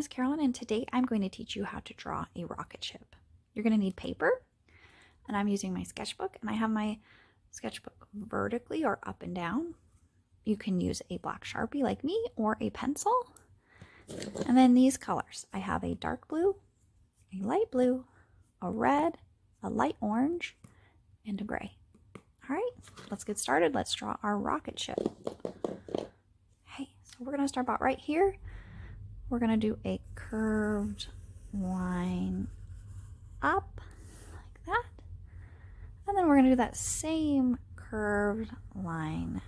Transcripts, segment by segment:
is Carolyn, and today I'm going to teach you how to draw a rocket ship. You're going to need paper, and I'm using my sketchbook, and I have my sketchbook vertically or up and down. You can use a black Sharpie like me or a pencil. And then these colors. I have a dark blue, a light blue, a red, a light orange, and a gray. All right, let's get started. Let's draw our rocket ship. Okay, so we're going to start about right here. We're going to do a curved line up like that. And then we're going to do that same curved line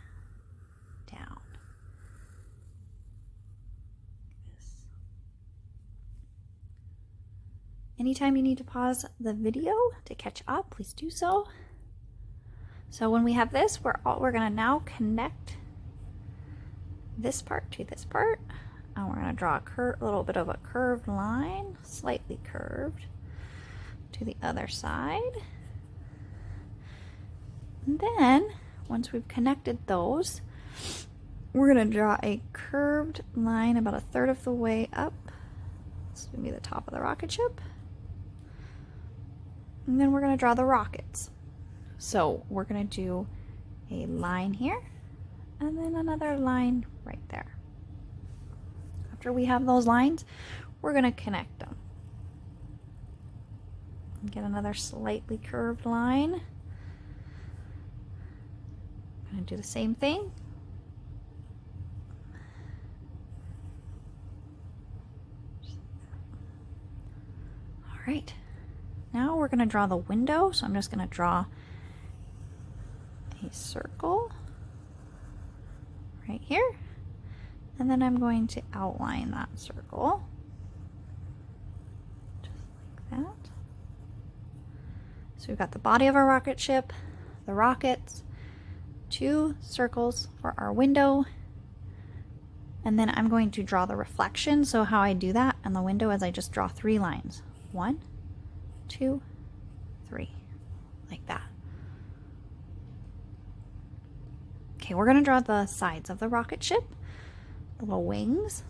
down. Anytime you need to pause the video to catch up, please do so. So when we have this, we're going to now connect this part to this part. And we're going to draw a little bit of a curved line, slightly curved, to the other side. And then, once we've connected those, we're going to draw a curved line about 1/3 of the way up. This is going to be the top of the rocket ship. And then we're going to draw the rockets. So we're going to do a line here, and then another line right there. After we have those lines, we're going to connect them. Get another slightly curved line. I'm going to do the same thing. All right. Now we're going to draw the window. So I'm just going to draw a circle right here. And then I'm going to outline that circle, just like that. So we've got the body of our rocket ship, the rockets, 2 circles for our window, and then I'm going to draw the reflection. So how I do that on the window is I just draw 3 lines. 1, 2, 3, like that. Okay, we're going to draw the sides of the rocket ship. Little wings.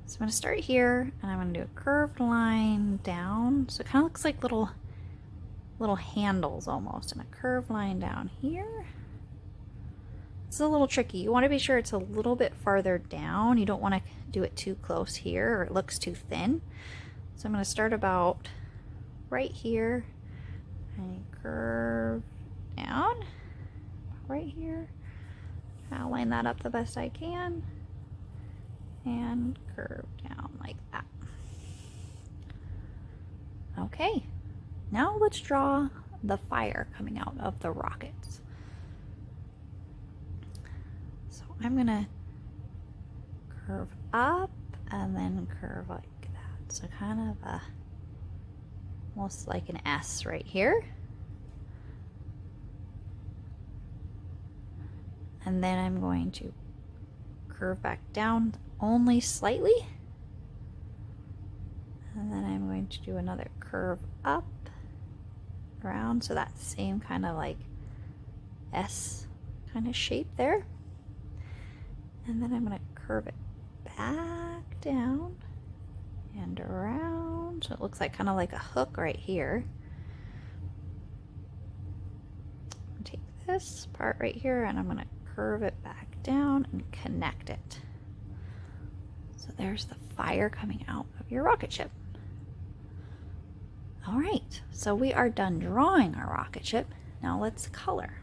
So I'm going to start here, and I'm going to do a curved line down. So it kind of looks like little handles almost, and a curved line down here. It's a little tricky. You want to be sure it's a little bit farther down. You don't want to do it too close here, or it looks too thin. So I'm going to start about right here and curve down right here. I'll line that up the best I can. And curve down like that. Okay, now let's draw the fire coming out of the rockets. So I'm gonna curve up and then curve like that. So kind of almost like an S right here. And then I'm going to curve back down only slightly, and then I'm going to do another curve up around, so that same kind of like S kind of shape there, and then I'm going to curve it back down and around, so it looks like kind of like a hook right here. Take this part right here, and I'm going to curve it back down and connect it. So there's the fire coming out of your rocket ship. All right, so we are done drawing our rocket ship. Now let's color.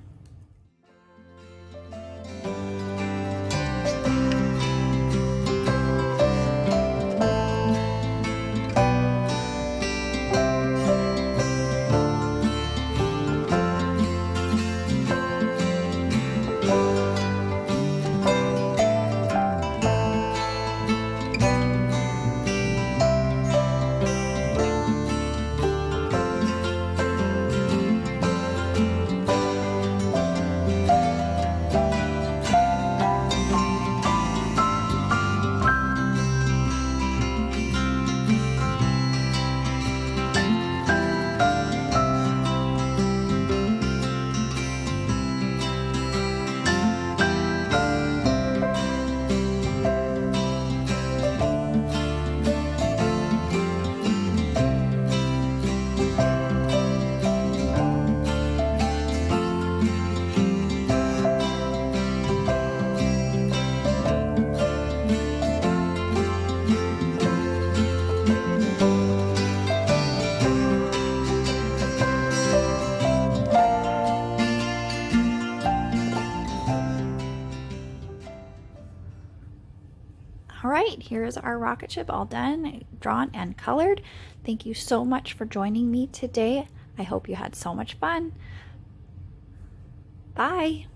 right, here is our rocket ship all done, drawn, and colored. Thank you so much for joining me today. I hope you had so much fun. Bye.